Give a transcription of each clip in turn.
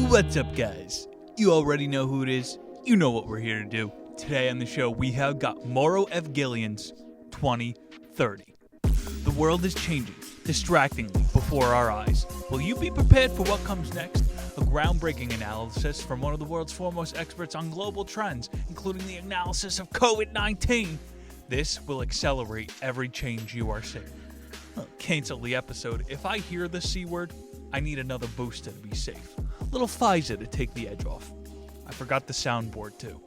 What's up, guys? You already know who it is. You know what we're here to do. Today on the show, we have got Mauro F. Guillen's 2030. The world is changing, distractingly, before our eyes. Will you be prepared for what comes next? A groundbreaking analysis from one of the world's foremost experts on global trends, including the analysis of COVID-19. This will accelerate every change you are seeing. Cancel the episode. If I hear the C word, I need another booster to be safe. Little Pfizer to take the edge off. I forgot the soundboard too.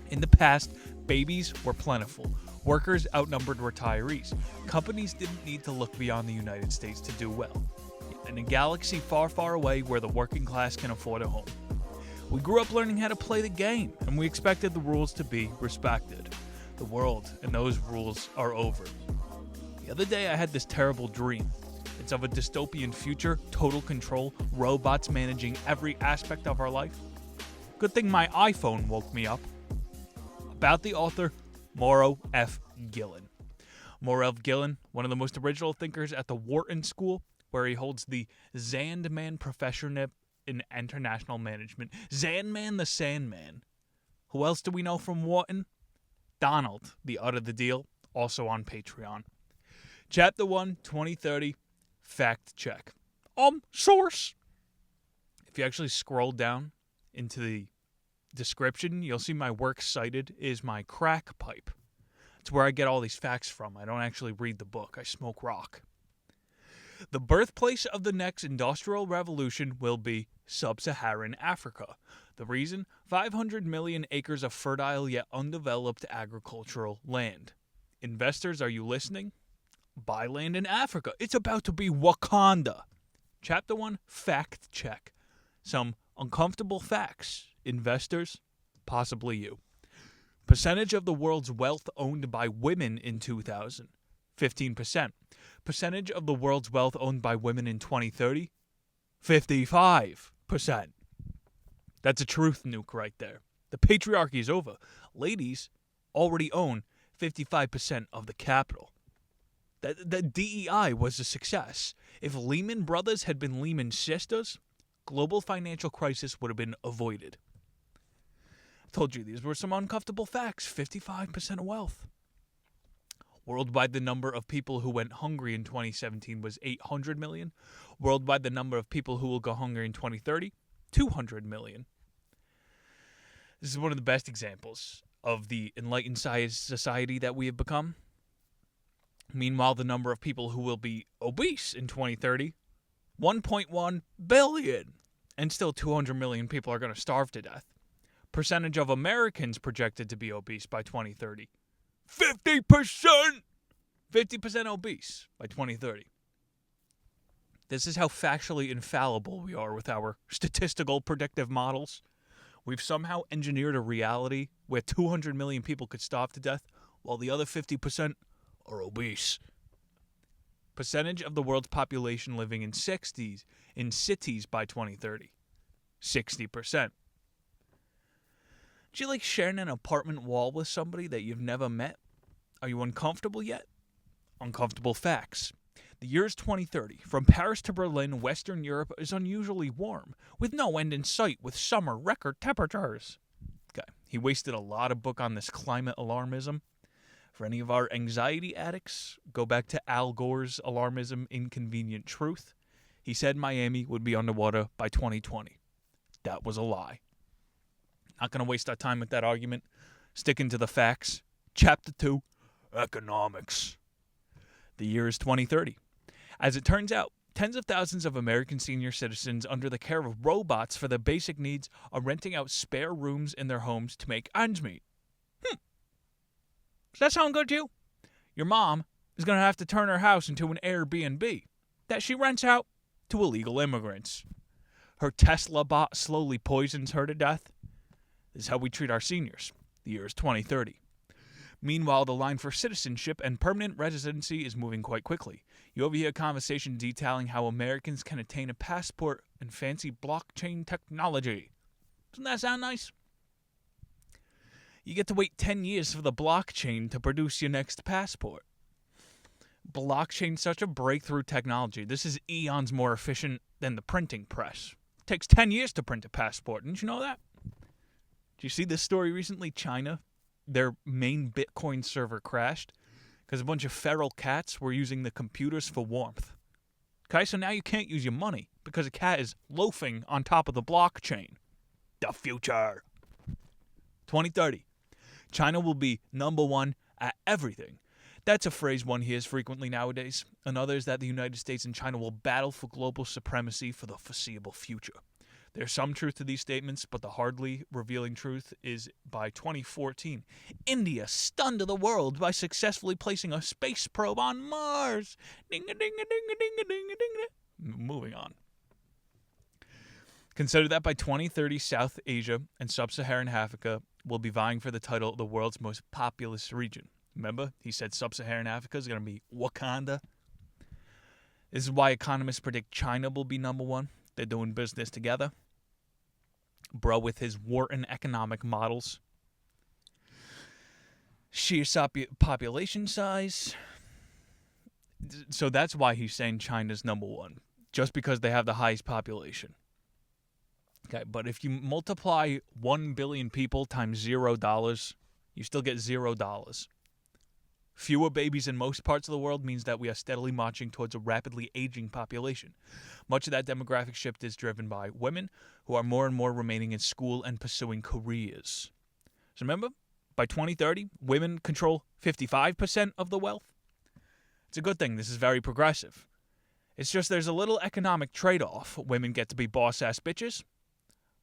In the past, babies were plentiful. Workers outnumbered retirees. Companies didn't need to look beyond the United States to do well. In a galaxy far, far away where the working class can afford a home. We grew up learning how to play the game, and we expected the rules to be respected. The world and those rules are over. The other day I had this terrible dream. It's of a dystopian future, total control, robots managing every aspect of our life. Good thing my iPhone woke me up. About the author, Mauro F. Guillen. Mauro F. Guillen, one of the most original thinkers at the Wharton School, where he holds the Zandman Professorship in International Management. Zandman the Sandman. Who else do we know from Wharton? Donald, the Art of the Deal, also on Patreon. Chapter 1, 2030. Fact check. Source. If you actually scroll down into the description, you'll see my works cited is my crack pipe. It's where I get all these facts from. I don't actually read the book. I smoke rock. The birthplace of the next industrial revolution will be sub-Saharan Africa. The reason? 500 million acres of fertile yet undeveloped agricultural land. Investors, are you listening? Buy land in Africa. It's about to be Wakanda. Chapter 1, fact check. Some uncomfortable facts. Investors, possibly you. Percentage of the world's wealth owned by women in 2000, 15%. Percentage of the world's wealth owned by women in 2030, 55%. That's a truth nuke right there. The patriarchy is over. Ladies already own 55% of the capital. The DEI was a success. If Lehman Brothers had been Lehman Sisters, global financial crisis would have been avoided. I told you these were some uncomfortable facts. 55% of wealth. Worldwide, the number of people who went hungry in 2017 was 800 million. Worldwide, the number of people who will go hungry in 2030, 200 million. This is one of the best examples of the enlightened society that we have become. Meanwhile, the number of people who will be obese in 2030, 1.1 billion. And still 200 million people are going to starve to death. Percentage of Americans projected to be obese by 2030. 50%! 50% obese by 2030. This is how factually infallible we are with our statistical predictive models. We've somehow engineered a reality where 200 million people could starve to death, while the other 50% are obese. Percentage of the world's population living in cities by 2030. 60%. Do you like sharing an apartment wall with somebody that you've never met? Are you uncomfortable yet? Uncomfortable facts. The year is 2030. From Paris to Berlin, Western Europe is unusually warm, with no end in sight with summer record temperatures. Okay, he wasted a lot of book on this climate alarmism. For any of our anxiety addicts, go back to Al Gore's alarmism inconvenient truth. He said Miami would be underwater by 2020. That was a lie. Not going to waste our time with that argument. Sticking to the facts. Chapter 2, Economics. The year is 2030. As it turns out, tens of thousands of American senior citizens under the care of robots for their basic needs are renting out spare rooms in their homes to make ends meet. Does that sound good to you? Your mom is going to have to turn her house into an Airbnb that she rents out to illegal immigrants. Her Tesla bot slowly poisons her to death. This is how we treat our seniors. The year is 2030. Meanwhile, the line for citizenship and permanent residency is moving quite quickly. You overhear a conversation detailing how Americans can attain a passport and fancy blockchain technology. Doesn't that sound nice? You get to wait 10 years for the blockchain to produce your next passport. Blockchain's such a breakthrough technology. This is eons more efficient than the printing press. takes 10 years to print a passport. Didn't you know that? Did you see this story recently? China, their main Bitcoin server crashed because a bunch of feral cats were using the computers for warmth. Okay, so now you can't use your money because a cat is loafing on top of the blockchain. The future. 2030. China will be number one at everything. That's a phrase one hears frequently nowadays. Another is that the United States and China will battle for global supremacy for the foreseeable future. There's some truth to these statements, but the hardly revealing truth is by 2014, India stunned the world by successfully placing a space probe on Mars. Ding-a-ding-a-ding-a-ding-a-ding-a-ding. Moving on. Consider that by 2030, South Asia and Sub-Saharan Africa will be vying for the title of the world's most populous region. Remember, he said Sub-Saharan Africa is going to be Wakanda. This is why economists predict China will be number one. They're doing business together. Bro, with his Wharton economic models. Sheer population size. So that's why he's saying China's number one. Just because they have the highest population. Okay, but if you multiply 1 billion people times $0, you still get $0. Fewer babies in most parts of the world means that we are steadily marching towards a rapidly aging population. Much of that demographic shift is driven by women who are more and more remaining in school and pursuing careers. So remember, by 2030, women control 55% of the wealth. It's a good thing. This is very progressive. It's just there's a little economic trade-off. Women get to be boss-ass bitches,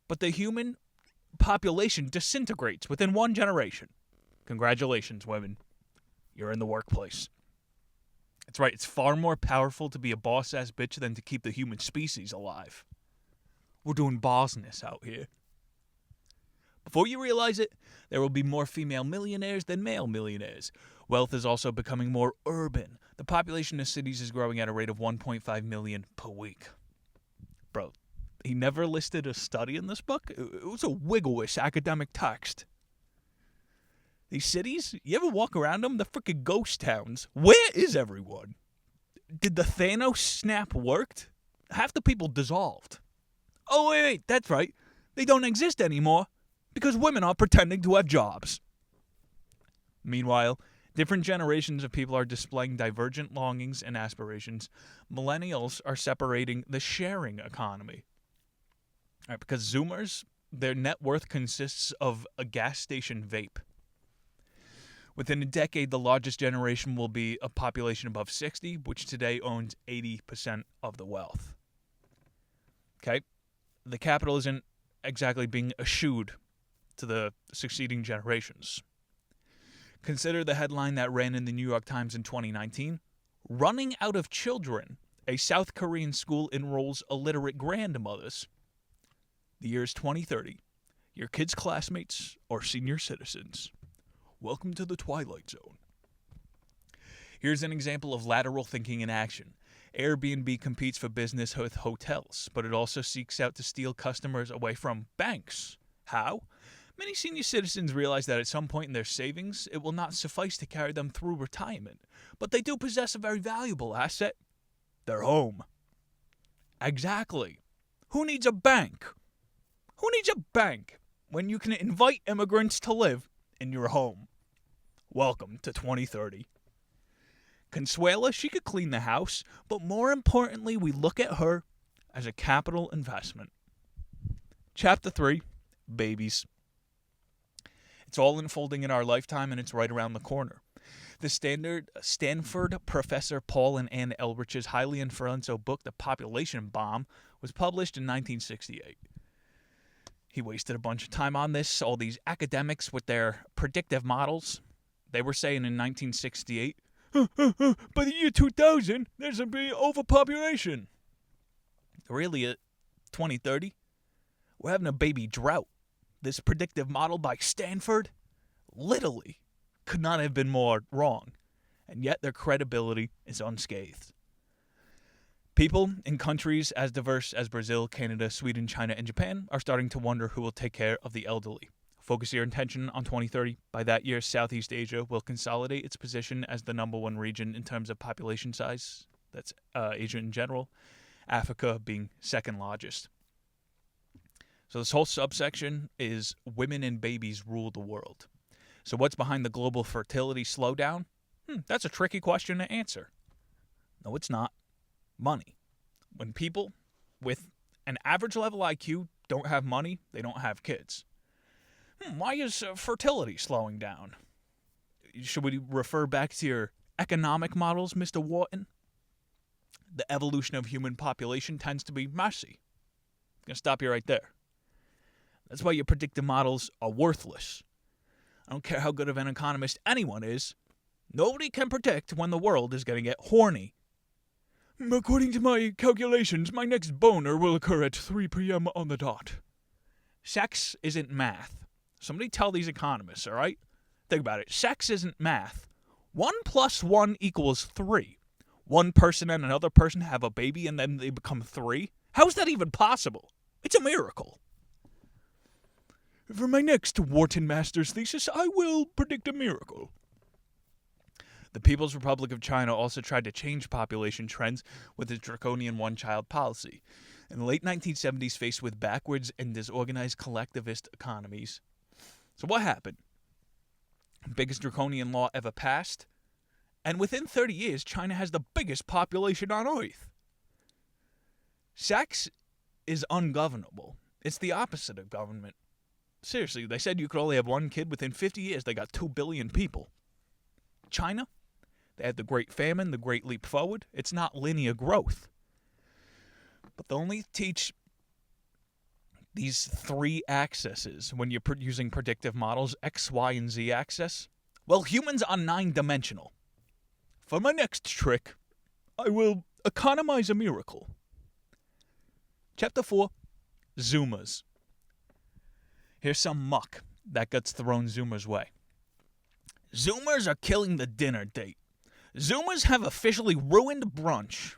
but the human population disintegrates within one generation. Congratulations, women. You're in the workplace. That's right. It's far more powerful to be a boss-ass bitch than to keep the human species alive. We're doing bossness out here. Before you realize it, there will be more female millionaires than male millionaires. Wealth is also becoming more urban. The population of cities is growing at a rate of 1.5 million per week. Bro, he never listed a study in this book. It was a wiggle-wish academic text. These cities, you ever walk around them? They're freaking ghost towns. Where is everyone? Did the Thanos snap worked? Half the people dissolved. Oh, wait, that's right. They don't exist anymore because women are pretending to have jobs. Meanwhile, different generations of people are displaying divergent longings and aspirations. Millennials are separating the sharing economy. All right, because Zoomers, their net worth consists of a gas station vape. Within a decade, the largest generation will be a population above 60, which today owns 80% of the wealth. Okay? The capital isn't exactly being eschewed to the succeeding generations. Consider the headline that ran in the New York Times in 2019. Running out of children, a South Korean school enrolls illiterate grandmothers. The year is 2030. Your kids' classmates are senior citizens. Welcome to the Twilight Zone. Here's an example of lateral thinking in action. Airbnb competes for business with hotels, but it also seeks out to steal customers away from banks. How? Many senior citizens realize that at some point in their savings, it will not suffice to carry them through retirement, but they do possess a very valuable asset: their home. Exactly. Who needs a bank? Who needs a bank when you can invite immigrants to live in your home? Welcome to 2030. Consuela, she could clean the house, but more importantly, we look at her as a capital investment. Chapter 3, Babies. It's all unfolding in our lifetime, and it's right around the corner. The Stanford professor Paul and Ann Elrich's highly influential book, The Population Bomb, was published in 1968. He wasted a bunch of time on this. All these academics with their predictive models, they were saying in 1968, by the year 2000, there's going to be overpopulation. Really, at 2030, we're having a baby drought. This predictive model by Stanford literally could not have been more wrong, and yet their credibility is unscathed. People in countries as diverse as Brazil, Canada, Sweden, China, and Japan are starting to wonder who will take care of the elderly. Focus your attention on 2030. By that year, Southeast Asia will consolidate its position as the number one region in terms of population size. That's Asia in general. Africa being second largest. So this whole subsection is women and babies rule the world. So what's behind the global fertility slowdown? That's a tricky question to answer. No, it's not. Money. When people with an average level IQ don't have money, they don't have kids. Why is fertility slowing down? Should we refer back to your economic models, Mr. Wharton? The evolution of human population tends to be messy. I'm going to stop you right there. That's why your predictive models are worthless. I don't care how good of an economist anyone is. Nobody can predict when the world is going to get horny. According to my calculations, my next boner will occur at 3 p.m. on the dot. Sex isn't math. Somebody tell these economists, all right? Think about it. Sex isn't math. 1 + 1 = 3. One person and another person have a baby and then they become 3? How is that even possible? It's a miracle. For my next Wharton Master's thesis, I will predict a miracle. The People's Republic of China also tried to change population trends with its draconian one-child policy. In the late 1970s, faced with backwards and disorganized collectivist economies. So what happened? Biggest draconian law ever passed? And within 30 years, China has the biggest population on Earth. Sex is ungovernable. It's the opposite of government. Seriously, they said you could only have one kid. Within 50 years, they got 2 billion people. China, they had the Great Famine, the Great Leap Forward. It's not linear growth. But they only teach these 3 axes when you're using predictive models, X, Y, and Z axis. Well, humans are 9-dimensional. For my next trick, I will economize a miracle. Chapter 4, Zoomers. Here's some muck that gets thrown Zoomers' way. Zoomers are killing the dinner date. Zoomers have officially ruined brunch.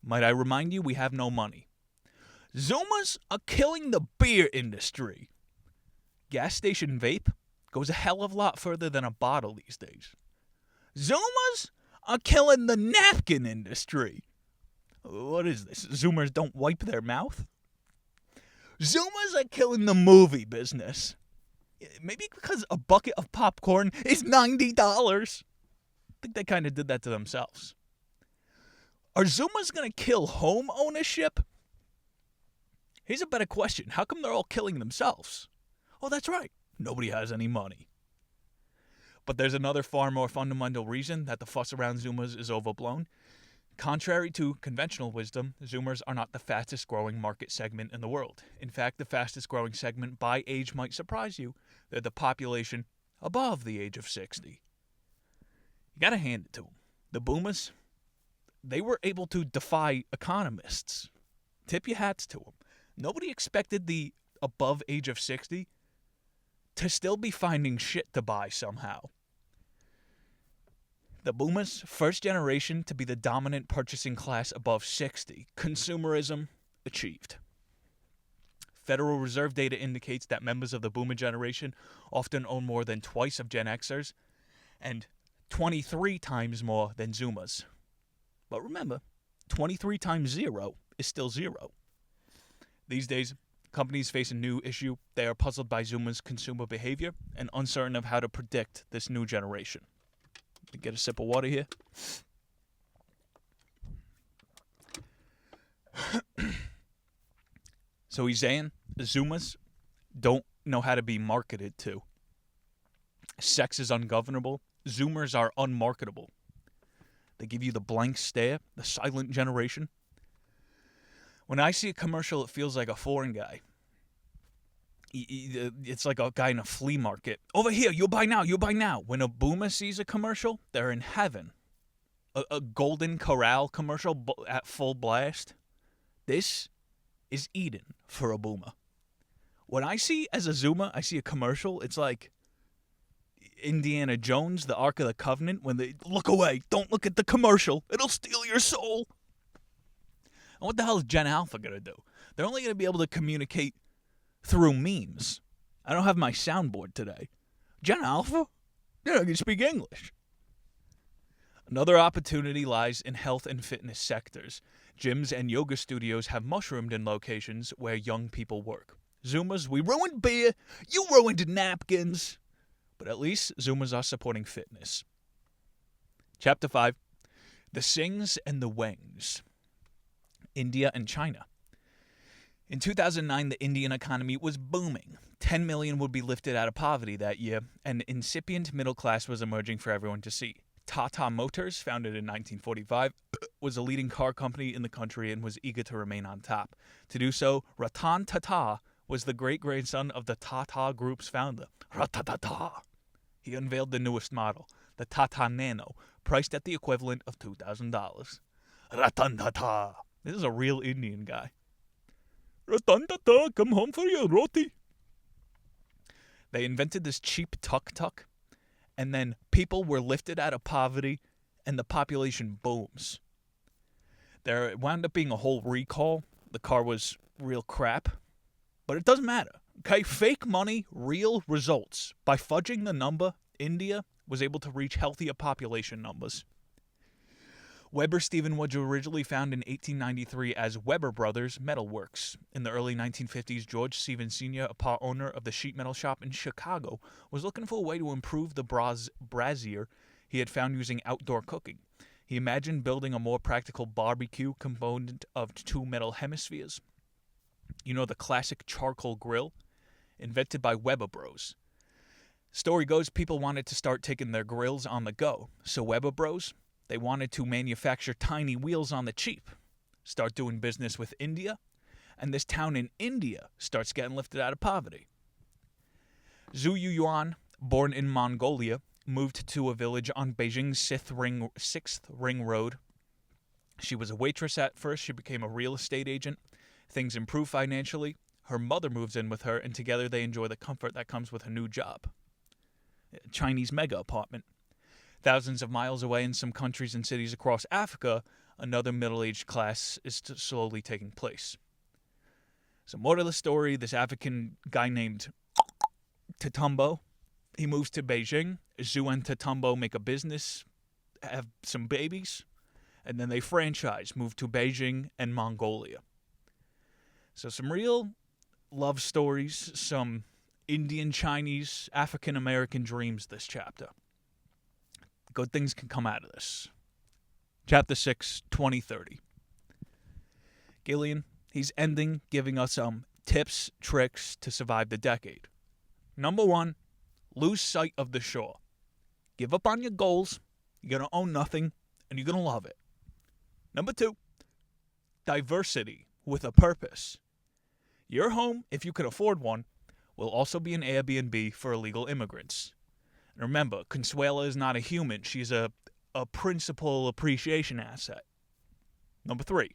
Might I remind you, we have no money. Zoomers are killing the beer industry. Gas station vape goes a hell of a lot further than a bottle these days. Zoomers are killing the napkin industry. What is this? Zoomers don't wipe their mouth? Zoomers are killing the movie business. Maybe because a bucket of popcorn is $90. I think they kind of did that to themselves. Are Zoomers going to kill home ownership? Here's a better question. How come they're all killing themselves? Oh, that's right. Nobody has any money. But there's another far more fundamental reason that the fuss around Zoomers is overblown. Contrary to conventional wisdom, Zoomers are not the fastest growing market segment in the world. In fact, the fastest growing segment by age might surprise you. They're the population above the age of 60. You gotta hand it to them. The boomers, they were able to defy economists. Tip your hats to them. Nobody expected the above age of 60 to still be finding shit to buy somehow. The boomers, first generation to be the dominant purchasing class above 60. Consumerism achieved. Federal Reserve data indicates that members of the boomer generation often own more than twice of Gen Xers and 23 times more than Zoomers. But remember, 23 times 0 is still 0. These days, companies face a new issue. They are puzzled by Zoomers' consumer behavior and uncertain of how to predict this new generation. Get a sip of water here. So he's saying Zoomers don't know how to be marketed to. Sex is ungovernable. Zoomers are unmarketable. They give you the blank stare, the silent generation. When I see a commercial, it feels like a foreign guy. It's like a guy in a flea market. Over here, you'll buy now, you'll buy now. When a boomer sees a commercial, they're in heaven. A Golden Corral commercial at full blast. This is Eden for a boomer. When I see, as a Zoomer, I see a commercial, it's like Indiana Jones, the Ark of the Covenant, when they look away, don't look at the commercial, it'll steal your soul. And what the hell is Gen Alpha going to do? They're only going to be able to communicate through memes. I don't have my soundboard today. Gen Alpha? Yeah, I can speak English. Another opportunity lies in health and fitness sectors. Gyms and yoga studios have mushroomed in locations where young people work. Zoomers, we ruined beer. You ruined napkins. But at least Zoomers are supporting fitness. Chapter 5. The Sings and the Wangs. India and China. In 2009, the Indian economy was booming. 10 million would be lifted out of poverty that year, and an incipient middle class was emerging for everyone to see. Tata Motors, founded in 1945, was a leading car company in the country and was eager to remain on top. To do so, Ratan Tata was the great-grandson of the Tata Group's founder, Ratatata. He unveiled the newest model, the Tata Nano, priced at the equivalent of $2,000. Ratan Tata. This is a real Indian guy. Ratan Tata, come home for your roti. They invented this cheap tuk-tuk, and then people were lifted out of poverty, and the population booms. There wound up being a whole recall. The car was real crap, but it doesn't matter. Okay, fake money, real results. By fudging the number, India was able to reach healthier population numbers. Weber Stephen was originally found in 1893 as Weber Brothers Metal Works. In the early 1950s, George Stephen Sr., a part owner of the sheet metal shop in Chicago, was looking for a way to improve the brazier he had found using outdoor cooking. He imagined building a more practical barbecue component of two metal hemispheres. You know, the classic charcoal grill, invented by Weber Bros. Story goes, people wanted to start taking their grills on the go, so Weber Bros, they wanted to manufacture tiny wheels on the cheap, start doing business with India, and this town in India starts getting lifted out of poverty. Zhu Yuan, born in Mongolia, moved to a village on Beijing's 6th Ring Road. She was a waitress at first. She became a real estate agent. Things improve financially. Her mother moves in with her, and together they enjoy the comfort that comes with a new job. A Chinese mega apartment. Thousands of miles away in some countries and cities across Africa, another middle-aged class is slowly taking place. So more to the story, this African guy named Tatumbo, he moves to Beijing. Zhu and Tatumbo make a business, have some babies, and then they franchise, move to Beijing and Mongolia. So some real love stories, some Indian, Chinese, African-American dreams this chapter. Good things can come out of this. Chapter 6, 2030. Guillen, he's ending giving us some tips, tricks to survive the decade. Number 1, lose sight of the shore. Give up on your goals, you're going to own nothing, and you're going to love it. Number 2, diversity with a purpose. Your home, if you can afford one, will also be an Airbnb for illegal immigrants. And remember, Consuela is not a human. She's a principal appreciation asset. Number 3,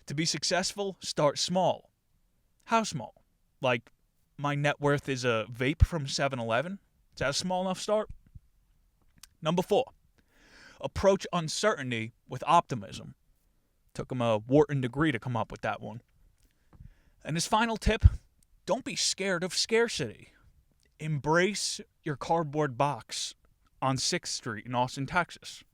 to be successful, start small. How small? Like, my net worth is a vape from 7-Eleven? Is that a small enough start? Number 4, approach uncertainty with optimism. Took him a Wharton degree to come up with that one. And his final tip, don't be scared of scarcity. Embrace your cardboard box on 6th Street in Austin, Texas.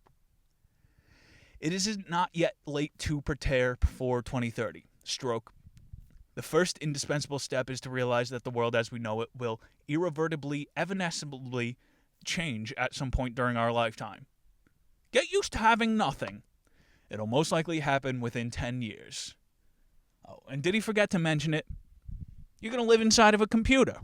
It is not yet late to prepare for 2030. Stroke. The first indispensable step is to realize that the world as we know it will irreversibly, evanescently change at some point during our lifetime. Get used to having nothing. It'll most likely happen within 10 years. Oh, and did he forget to mention it? You're going to live inside of a computer.